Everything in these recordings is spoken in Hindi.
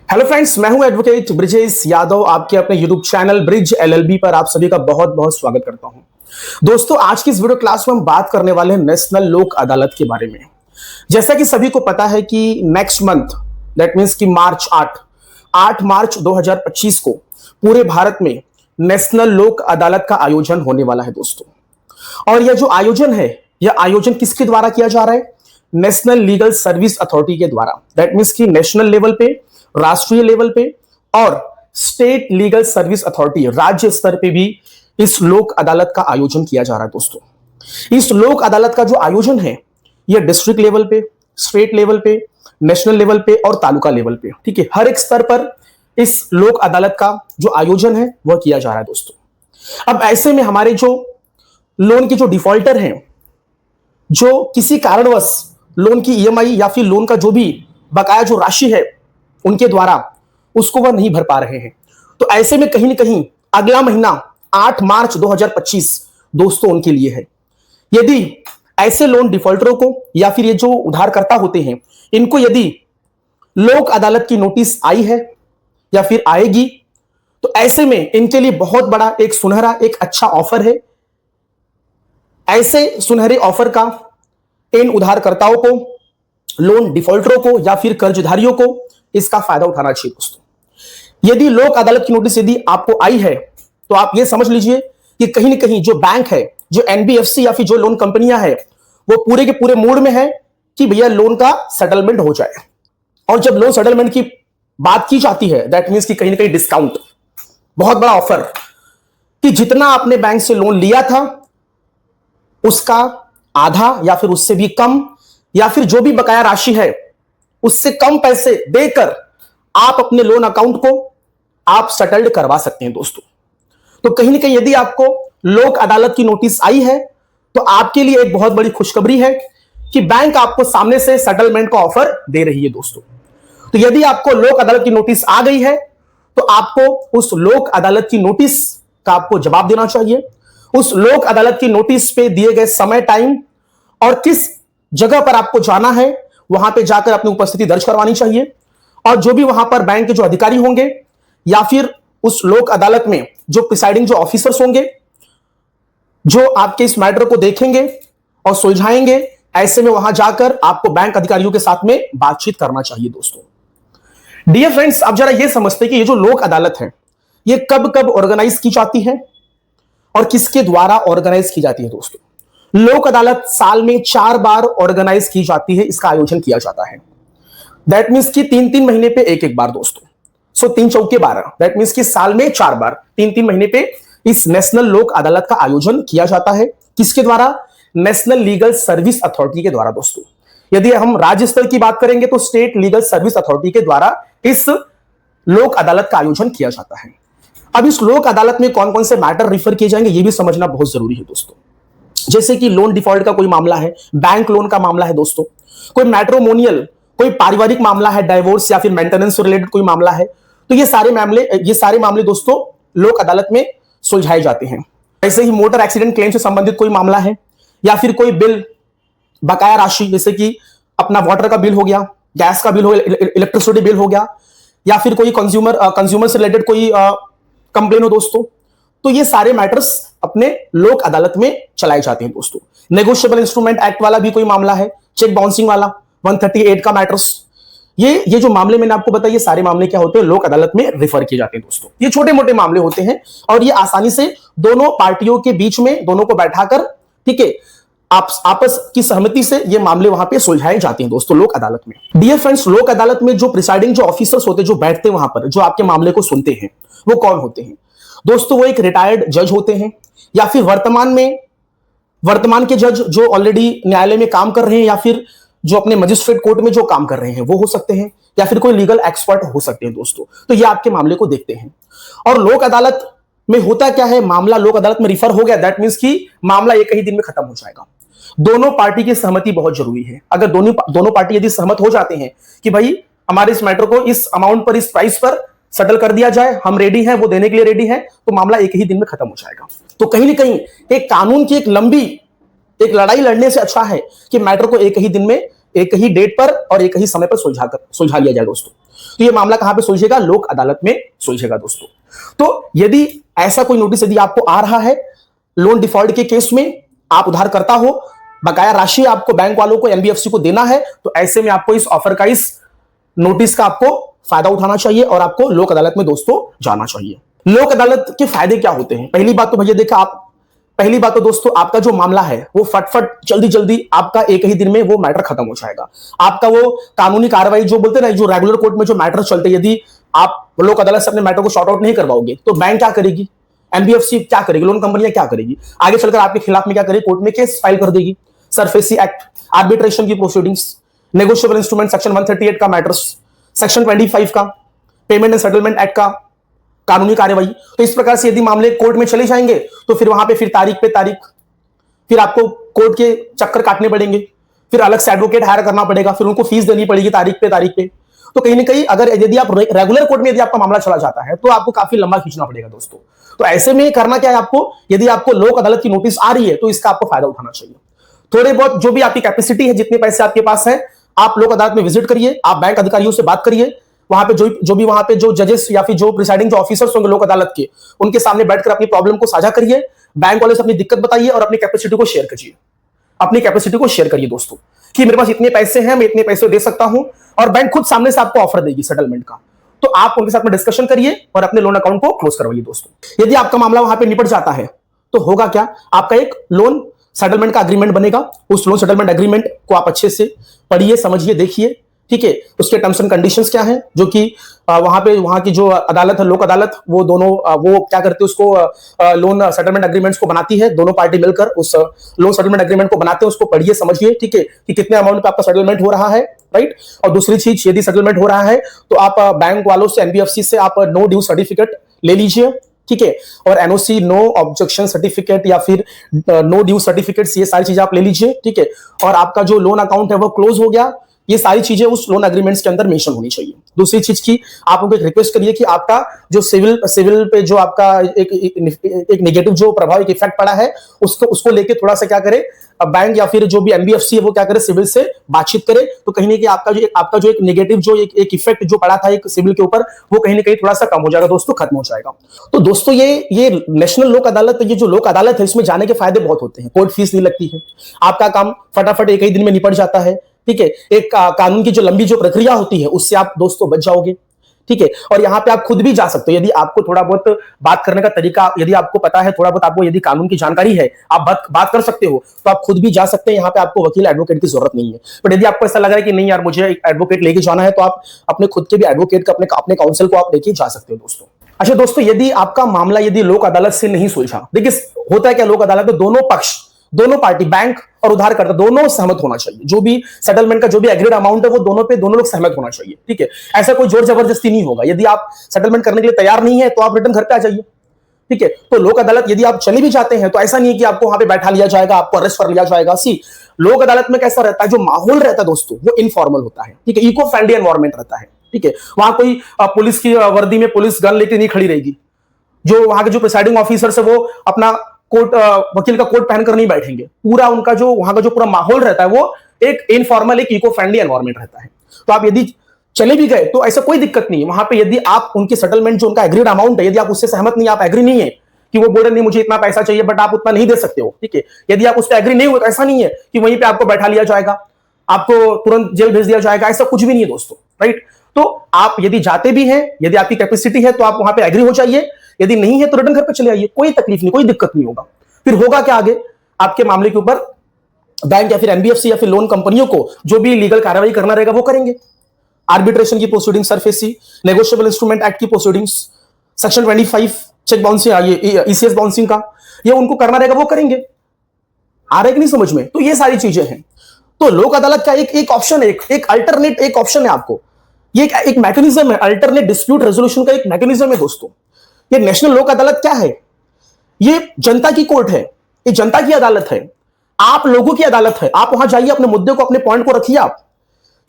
हेलो फ्रेंड्स, मैं हूं एडवोकेट ब्रिजेश यादव। आपके अपने यूट्यूब चैनल ब्रिज एलएलबी पर आप सभी का बहुत बहुत स्वागत करता हूं। दोस्तों, आज की इस वीडियो क्लास में हम बात करने वाले हैं नेशनल लोक अदालत के बारे में। जैसा कि सभी को पता है कि नेक्स्ट मंथ, दैट मींस कि मार्च 8 मार्च 2025 को पूरे भारत में नेशनल लोक अदालत का आयोजन होने वाला है दोस्तों। और यह जो आयोजन है, यह आयोजन किसके द्वारा किया जा रहा है? नेशनल लीगल सर्विस अथॉरिटी के द्वारा। दैट मींस कि नेशनल लेवल पे, राष्ट्रीय लेवल पे और स्टेट लीगल सर्विस अथॉरिटी राज्य स्तर पे भी इस लोक अदालत का आयोजन किया जा रहा है दोस्तों। इस लोक अदालत का जो आयोजन है, यह डिस्ट्रिक्ट लेवल पे, स्टेट लेवल पे, नेशनल लेवल पे और तालुका लेवल पे, ठीक है, हर एक स्तर पर इस लोक अदालत का जो आयोजन है वह किया जा रहा है दोस्तों। अब ऐसे में हमारे जो लोन के जो डिफॉल्टर हैं, जो किसी कारणवश लोन की ईएमआई या फिर लोन का जो भी बकाया जो राशि है उनके द्वारा उसको वह नहीं भर पा रहे हैं, तो ऐसे में कहीं ना कहीं अगला महीना 8 मार्च 2025 दोस्तों उनके लिए है। यदि ऐसे लोन डिफॉल्टरों को या फिर ये जो उधारकर्ता होते हैं, इनको यदि लोक अदालत की नोटिस आई है या फिर आएगी, तो ऐसे में इनके लिए बहुत बड़ा एक सुनहरा, एक अच्छा ऑफर है। ऐसे सुनहरे ऑफर का इन उधारकर्ताओं को, लोन डिफॉल्टरों को या फिर कर्जधारियों को इसका फायदा उठाना चाहिए दोस्तों। यदि लोक अदालत की नोटिस यदि आपको आई है, तो आप ये समझ लीजिए कि कहीं ना कहीं जो बैंक है, जो एनबीएफसी या फिर जो लोन कंपनियां है, वो पूरे के पूरे मूड में है कि भैया लोन का सेटलमेंट हो जाए। और जब लोन सेटलमेंट की बात की जाती है, दैट मींस कि कहीं ना कहीं डिस्काउंट, बहुत बड़ा ऑफर, कि जितना आपने बैंक से लोन लिया था उसका आधा या फिर उससे भी कम, या फिर जो भी बकाया राशि है उससे कम पैसे देकर आप अपने लोन अकाउंट को आप सेटल्ड करवा सकते हैं दोस्तों। तो कहीं ना कहीं यदि आपको लोक अदालत की नोटिस आई है, तो आपके लिए एक बहुत बड़ी खुशखबरी है कि बैंक आपको सामने से सेटलमेंट का ऑफर दे रही है दोस्तों। तो यदि आपको लोक अदालत की नोटिस आ गई है, तो आपको उस लोक अदालत की नोटिस का आपको जवाब देना चाहिए। उस लोक अदालत की नोटिस पे दिए गए समय, टाइम और किस जगह पर आपको जाना है, वहां पे जाकर अपनी उपस्थिति दर्ज करवानी चाहिए। और जो भी वहां पर बैंक के जो अधिकारी होंगे या फिर उस लोक अदालत में जो प्रिसाइडिंग जो ऑफिसर्स होंगे, जो आपके इस मैटर को देखेंगे और सुलझाएंगे, ऐसे में वहां जाकर आपको बैंक अधिकारियों के साथ में बातचीत करना चाहिए दोस्तों। डियर फ्रेंड्स, आप जरा ये समझते हैं कि ये जो लोक अदालत है, ये कब कब ऑर्गेनाइज की जाती है और किसके द्वारा ऑर्गेनाइज की जाती है दोस्तों। लोक अदालत साल में 4 बार ऑर्गेनाइज की जाती है, इसका आयोजन किया जाता है। दैट मींस कि 3-3 महीने पे एक बार दोस्तों। सो 3 चौके 12, दैट मींस कि साल में 4 बार 3-3 महीने पे इस नेशनल लोक अदालत का आयोजन किया जाता है। किसके द्वारा? नेशनल लीगल सर्विस अथॉरिटी के द्वारा दोस्तों। यदि हम राज्य स्तर की बात करेंगे तो स्टेट लीगल सर्विस अथॉरिटी के द्वारा इस लोक अदालत का आयोजन किया जाता है। अब इस लोक अदालत में कौन कौन से मैटर रिफर किए जाएंगे, यह भी समझना बहुत जरूरी है दोस्तों। जैसे कि लोन डिफॉल्ट का कोई मामला है, बैंक लोन का मामला है दोस्तों, कोई मैट्रिमोनियल, कोई पारिवारिक मामला है, डाइवोर्स या फिर मेंटेनेंस से रिलेटेड कोई मामला है, तो ये सारे मामले दोस्तों लोक अदालत में सुलझाए जाते हैं। ऐसे ही मोटर एक्सीडेंट क्लेम से संबंधित कोई मामला है, या फिर कोई बिल, बकाया राशि, जैसे कि अपना वाटर का बिल हो गया, गैस का बिल हो गया, इलेक्ट्रिसिटी बिल हो गया, या फिर कोई कंज्यूमर से रिलेटेड कोई कंप्लेन हो दोस्तों, तो ये सारे मैटर्स अपने लोक अदालत में चलाए जाते हैं दोस्तों। नेगोशिएबल इंस्ट्रूमेंट एक्ट वाला भी कोई मामला है, चेक बाउंसिंग वाला 138 का मैटर्स, ये जो मामले मैंने आपको बताया, ये सारे मामले क्या होते हैं, लोक अदालत में रिफर किए जाते हैं दोस्तों। ये छोटे मोटे मामले होते हैं और ये आसानी से दोनों पार्टियों के बीच में, दोनों को बैठाकर, ठीक है, आपस की सहमति से ये मामले वहां पे सुलझाए जाते हैं दोस्तों लोक अदालत में। डियर फ्रेंड्स, लोक अदालत में जो प्रिसाइडिंग जो ऑफिसर्स होते हैं, जो बैठते हैं वहां पर, जो आपके मामले को सुनते हैं, वो कौन होते हैं दोस्तों? वो एक रिटायर्ड जज होते हैं, या फिर वर्तमान के जज जो ऑलरेडी न्यायालय में काम कर रहे हैं, या फिर जो अपने मजिस्ट्रेट कोर्ट में जो काम कर रहे हैं वो हो सकते हैं, या फिर कोई लीगल एक्सपर्ट हो सकते हैं दोस्तों। तो ये आपके मामले को देखते हैं। और लोक अदालत में होता क्या है, मामला लोक अदालत में रिफर हो गया, दैट मींस कि मामला एक ही दिन में खत्म हो जाएगा। दोनों पार्टी की सहमति बहुत जरूरी है। अगर दोनों पार्टी यदि सहमत हो जाते हैं कि भाई हमारे इस मैटर को इस अमाउंट पर, इस प्राइस पर सेटल कर दिया जाए, हम रेडी हैं, वो देने के लिए रेडी हैं, तो मामला एक ही दिन में खत्म हो जाएगा। तो कहीं ना कहीं एक कानून की एक लंबी एक लड़ाई लड़ने से अच्छा है कि मैटर को एक ही दिन में, एक ही डेट पर और एक ही समय पर सुलझा लिया जाए दोस्तों। तो ये मामला कहां पे सुलझेगा? लोक अदालत में सुलझेगा दोस्तों। तो यदि ऐसा कोई नोटिस यदि आपको आ रहा है लोन डिफॉल्ट के केस में, आप उधारकर्ता हो, बकाया राशि आपको बैंक वालों को एनबीएफसी को देना है, तो ऐसे में आपको इस ऑफर का, इस नोटिस का आपको फायदा उठाना चाहिए और आपको लोक अदालत में दोस्तों जाना चाहिए। लोक अदालत के फायदे क्या होते हैं? पहली बात तो भैया देखा आप, पहली बात तो दोस्तों आपका जो मामला है वो फटफट जल्दी जल्दी आपका एक ही दिन में वो मैटर खत्म हो जाएगा। आपका वो कानूनी कार्रवाई जो बोलते हैं ना, जो रेगुलर कोर्ट में जो मैटर चलते हैं, यदि आप लोक अदालत से अपने मैटर को सॉर्ट आउट नहीं करवाओगे तो बैंक क्या करेगी, एनबीएफसी क्या करेगी, लोन कंपनियां क्या करेगी, आगे चलकर आपके खिलाफ में क्या करेगी, कोर्ट में केस फाइल कर देगी। सरफेसी एक्ट, आर्बिट्रेशन की प्रोसीडिंग्स, नेगोशिएबल इंस्ट्रूमेंट सेक्शन 138 का मैटर्स, सेक्शन 25 का पेमेंट एंड सेटलमेंट एक्ट का कानूनी कार्यवाही। तो इस प्रकार से यदि मामले कोर्ट में चले जाएंगे तो फिर वहां पे फिर तारीख पे तारीख, फिर आपको कोर्ट के चक्कर काटने पड़ेंगे, फिर अलग से एडवोकेट हायर करना पड़ेगा, फिर उनको फीस देनी पड़ेगी तारीख पे। तो कहीं ना कहीं अगर यदि आप रेगुलर कोर्ट में यदि आपका मामला चला जाता है तो आपको काफी लंबा खींचना पड़ेगा दोस्तों। तो ऐसे में करना क्या है आपको, यदि आपको लोक अदालत की नोटिस आ रही है तो इसका आपको फायदा उठाना चाहिए। थोड़े बहुत जो भी आपकी कैपेसिटी है, जितने पैसे आपके पास है, आप लोक अदालत में विजिट करिए, आप बैंक अधिकारियों से बात करिए, वहां पे जो भी वहां पे जो जजेस या फिर जो प्रिसाइडिंग जो ऑफिसर्स होंगे लोक अदालत के, उनके सामने बैठकर अपनी प्रॉब्लम को साझा करिए, बैंक वाले से अपनी दिक्कत बताइए और अपनी कैपेसिटी को शेयर करिए। अपनी कैपेसिटी को शेयर करिए दोस्तों कि मेरे पास इतने पैसे हैं, मैं इतने पैसे दे सकता हूं, और बैंक खुद सामने से आपको ऑफर देगी सेटलमेंट का। तो आप उनके साथ में डिस्कशन करिए और अपने लोन अकाउंट को क्लोज करवाइए दोस्तों। यदि आपका मामला वहां पे निपट जाता है तो होगा क्या, आपका एक लोन सेटलमेंट का एग्रीमेंट बनेगा। उस लोन सेटलमेंट एग्रीमेंट को आप अच्छे से पढ़िए, समझिए, देखिए, ठीक है। उसके टर्म्स एंड कंडीशंस क्या हैं, जो कि वहां की जो अदालत है, लोक अदालत, वो दोनों वो क्या करते हैं, उसको लोन सेटलमेंट एग्रीमेंट्स को बनाती है, दोनों पार्टी मिलकर उस लोन सेटलमेंट एग्रीमेंट को बनाते हैं। उसको पढ़िए, समझिए, ठीक है, कि कितने अमाउंट पे आपका सेटलमेंट हो रहा है, राइट। और दूसरी चीज, यदि सेटलमेंट हो रहा है तो आप बैंक वालों से, एनबीएफसी से आप नो ड्यू सर्टिफिकेट ले लीजिए, ठीक है। और एनओसी, नो ऑब्जेक्शन सर्टिफिकेट या फिर नो ड्यू सर्टिफिकेट्स, ये सारी चीजें आप ले लीजिए, ठीक है। और आपका जो लोन अकाउंट है वो क्लोज हो गया, ये सारी चीजें उस लोन एग्रीमेंट्स के अंदर मेंशन होनी चाहिए। दूसरी चीज की आप उनको एक रिक्वेस्ट करिए कि आपका जो सिविल पे जो आपका एक नेगेटिव जो प्रभाव, एक इफेक्ट पड़ा है, उसको लेके थोड़ा सा क्या करे, बैंक या फिर जो भी एनबीएफसी है वो क्या करे, सिविल से बातचीत करे। तो कहीं ना कहीं आपका जो एक नेगेटिव जो एक इफेक्ट जो पड़ा था एक सिविल के ऊपर, वो कहीं ना कहीं थोड़ा सा कम हो जाएगा दोस्तों, खत्म हो जाएगा। तो दोस्तों ये नेशनल लोक अदालत, ये जो लोक अदालत है, इसमें जाने के फायदे बहुत होते हैं। कोर्ट फीस नहीं लगती है, आपका काम फटाफट एक ही दिन में निपट जाता है, ठीक है। एक कानून की जो लंबी जो प्रक्रिया होती है उससे आप दोस्तों बच जाओगे, ठीक है। और यहां पे आप खुद भी जा सकते हो, यदि आपको थोड़ा बहुत बात करने का तरीका, यदि आपको पता है, थोड़ा बहुत आपको यदि कानून की जानकारी है, आप बात कर सकते हो, तो आप खुद भी जा सकते हैं। यहां पे आपको वकील, एडवोकेट की जरूरत नहीं है। बट यदि आपको ऐसा लग रहा है कि नहीं यार, मुझे एक एडवोकेट लेके जाना है, तो आप अपने खुद के भी एडवोकेट का, अपने काउंसिल को आप लेके जा सकते हो दोस्तों। अच्छा दोस्तों, यदि आपका मामला यदि लोक अदालत से नहीं सुलझा, देखिए होता है क्या, लोक अदालत में दोनों पक्ष, दोनों पार्टी, बैंक और उधारकर्ता, दोनों सहमत होना चाहिए। जो भी सेटलमेंट का जो भी एग्रीड अमाउंट है वो दोनों लोग सहमत होना चाहिए, ठीक है। ऐसा कोई जोर जबरदस्ती नहीं होगा। यदि आप सेटलमेंट करने के लिए तैयार नहीं है तो आप रिटर्न घर पे आ जाइए, ठीक है। तो लोक अदालत यदि आप चले भी जाते हैं तो ऐसा नहीं है कि आपको वहां पे बैठा लिया जाएगा, आपको अरेस्ट कर लिया जाएगा। लोक अदालत में कैसा रहता है, जो माहौल रहता है दोस्तों, वो इनफॉर्मल होता है, ठीक है। इको फ्रेंडली एनवायरमेंट रहता है, ठीक है। वहां कोई पुलिस की वर्दी में पुलिस गन लेके नहीं खड़ी रहेगी। जो वहां के जो प्रिसाइडिंग ऑफिसर है वो अपना वकील का कोट पहनकर नहीं बैठेंगे। पूरा उनका जो वहां का जो पूरा माहौल रहता है वो एक इनफॉर्मल, एक इको फ्रेंडली एनवायरमेंट रहता है। तो आप यदि चले भी गए तो ऐसा कोई दिक्कत नहीं है। वहां पे यदि आप उनके सेटलमेंट जो उनका एग्रीड अमाउंट है, यदि आप उससे सहमत नहीं, आप एग्री नहीं है कि वो बोल रहे नहीं मुझे इतना पैसा चाहिए बट आप उतना नहीं दे सकते हो, ठीक है। यदि आप उस पर एग्री नहीं हुए तो ऐसा नहीं है कि वहीं पे आपको बैठा लिया जाएगा, आपको तुरंत जेल भेज दिया जाएगा, ऐसा कुछ भी नहीं है दोस्तों, राइट। तो आप यदि जाते भी हैं, यदि आपकी कैपेसिटी है तो आप वहां पे एग्री हो जाइए, यदि नहीं है तो रिटर्न घर पे चले आइए, कोई तकलीफ नहीं, कोई दिक्कत नहीं होगा। फिर होगा क्या आगे, आपके मामले के ऊपर बैंक या फिर एनबीएफसी या फिर लोन कंपनियों को जो भी लीगल कार्रवाई करना रहेगा वो करेंगे। आर्बिट्रेशन की proceeding, SARFAESI, negotiable instrument act की प्रोसीडिंग्स, सेक्शन 25 चेक बाउंसिंग, ये ईसीएस बाउंसिंग का, ये उनको करना रहेगा, वो करेंगे। आ रहा है कि नहीं समझ में? तो ये सारी चीजें हैं। तो लोक अदालत का एक ऑप्शन है, एक अल्टरनेट एक ऑप्शन है आपको। ये एक मैकेनिज्म है, अल्टरनेट डिस्प्यूट रेजोल्यूशन का एक मैकेनिज्म है दोस्तों। ये नेशनल लोक अदालत क्या है? ये जनता की कोर्ट है, ये जनता की अदालत है, आप लोगों की अदालत है। आप वहां जाइए, अपने मुद्दे को, अपने पॉइंट को रखिए। आप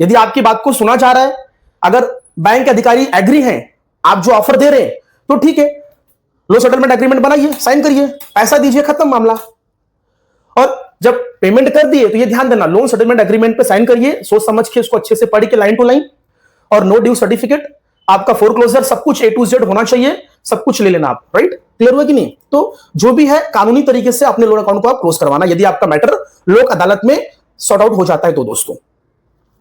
यदि आपकी बात को सुना जा रहा है, अगर बैंक के अधिकारी एग्री हैं, आप जो ऑफर दे रहे हैं, तो ठीक है, लो सेटलमेंट एग्रीमेंट बनाइए, साइन करिए, पैसा दीजिए, खत्म मामला। और जब पेमेंट कर दिए तो ये ध्यान देना, लोन सेटलमेंट एग्रीमेंट पे साइन करिए, सोच समझ के उसको अच्छे से पढ़ के लाइन टू लाइन। और नो ड्यू सर्टिफिकेट, आपका फोरक्लोजर, सब कुछ A to Z होना चाहिए, सब कुछ ले लेना आप, राइट? क्लियर हुआ कि नहीं? तो जो भी है कानूनी तरीके से अपने लोन अकाउंट को आप क्लोज करवाना, यदि आपका मैटर लोक अदालत में सॉर्ट आउट हो जाता है तो दोस्तों।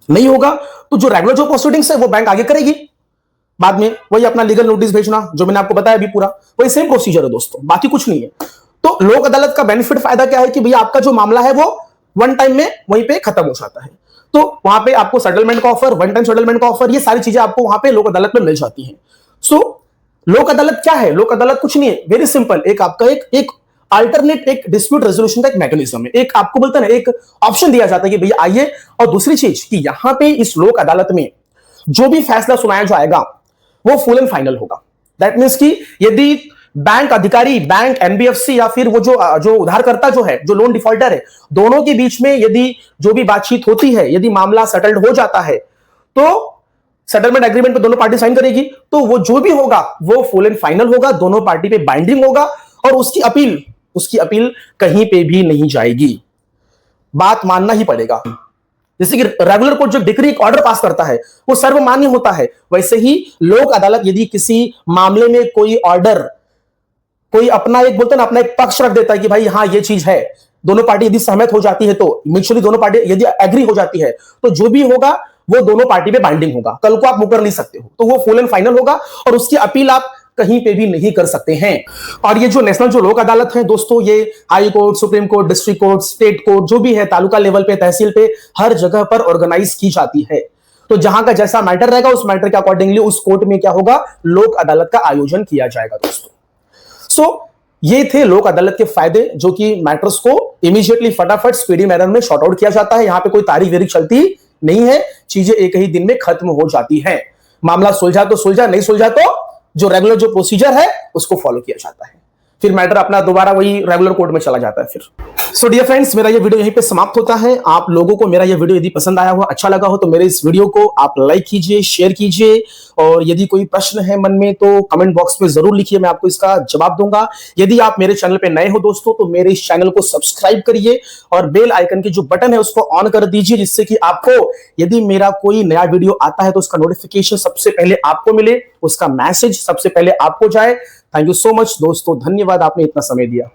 नहीं होगा तो जो रेगुलर जो प्रोसीडिंग्स है वो बैंक आगे करेगी, बाद में वही अपना लीगल नोटिस भेजना, जो मैंने आपको बताया अभी पूरा वही सेम प्रोसीजर है दोस्तों, बाकी कुछ नहीं है। तो लोक अदालत का बेनिफिट फायदा क्या है कि भैया आपका जो मामला है वो वन टाइम में वहीं पे खत्म हो जाता है। तो वहां पे आपको सेटलमेंट का ऑफर, वन टाइम सेटलमेंट का ऑफर, ये सारी चीजें आपको वहां पे लोक अदालत में मिल जाती हैं। सो लोक अदालत क्या है? लोक अदालत कुछ नहीं है, वेरी सिंपल, एक आपका एक अल्टरनेट, एक डिस्प्यूट रेजोल्यूशन का एक मैकेनिज्म है, एक आपको बोलते हैं ना, एक ऑप्शन दिया जाता है कि भैया आइए। और दूसरी चीज कि यहां पे इस लोक अदालत में जो भी फैसला सुनाया जाएगा वो फुल एंड फाइनल होगा। दैट मीन्स कि यदि बैंक अधिकारी, बैंक, एनबीएफसी या फिर वो जो उधारकर्ता जो है, जो लोन डिफॉल्टर है, दोनों के बीच में यदि जो भी बातचीत होती है, यदि मामला सेटल्ड हो जाता है तो सेटलमेंट एग्रीमेंट पे दोनों पार्टी साइन करेगी, तो वो जो भी होगा वो फुल एंड फाइनल होगा, दोनों पार्टी पे बाइंडिंग होगा और उसकी अपील कहीं पे भी नहीं जाएगी, बात मानना ही पड़ेगा। जैसे कि रेगुलर कोर्ट जो डिक्री एक ऑर्डर पास करता है वो सर्वमान्य होता है, वैसे ही लोक अदालत यदि किसी मामले में कोई ऑर्डर, कोई अपना एक बोलते हैं ना, अपना एक पक्ष रख देता है कि भाई हाँ ये चीज है, दोनों पार्टी यदि सहमत हो जाती है, तो म्यूचुअली दोनों पार्टी यदि एग्री हो जाती है तो जो भी होगा वो दोनों पार्टी पे बाइंडिंग होगा, कल को आप मुकर नहीं सकते हो, तो वो फुल एंड फाइनल होगा और उसकी अपील आप कहीं पे भी नहीं कर सकते हैं। और ये जो नेशनल जो लोक अदालत है दोस्तों, ये high court, supreme court, district court, state court, जो भी है तालुका लेवल पे, तहसील पे, हर जगह पर ऑर्गेनाइज की जाती है। तो जहां का जैसा मैटर रहेगा उस मैटर के अकॉर्डिंगली उस कोर्ट में क्या होगा, लोक अदालत का आयोजन किया जाएगा दोस्तों। सो ये थे लोक अदालत के फायदे, जो कि मैटर्स को इमीडिएटली फटाफट स्पीडी मैनर में शॉर्ट आउट किया जाता है। यहां पे कोई तारीख वेरीख चलती नहीं है, चीजें एक ही दिन में खत्म हो जाती हैं। मामला सुलझा तो सुलझा, नहीं सुलझा तो जो रेगुलर जो प्रोसीजर है उसको फॉलो किया जाता है, फिर मैटर अपना दोबारा वही रेगुलर कोर्ट में चला जाता है फिर। सो डियर फ्रेंड्स, मेरा ये वीडियो यहीं पे समाप्त होता है। आप लोगों को मेरा ये वीडियो यदि पसंद आया हो, अच्छा लगा हो, तो मेरे इस वीडियो को आप लाइक कीजिए, शेयर कीजिए, और यदि कोई प्रश्न है मन में तो कमेंट बॉक्स में जरूर लिखिए, मैं आपको इसका जवाब दूंगा। यदि आप मेरे चैनल पे नए हो दोस्तों तो मेरे इस चैनल को सब्सक्राइब करिए और बेल आइकन की जो बटन है उसको ऑन कर दीजिए, जिससे कि आपको यदि मेरा कोई नया वीडियो आता है तो उसका नोटिफिकेशन सबसे पहले आपको मिले, उसका मैसेज सबसे पहले आपको जाए। थैंक यू सो मच दोस्तों, धन्यवाद, आपने इतना समय दिया।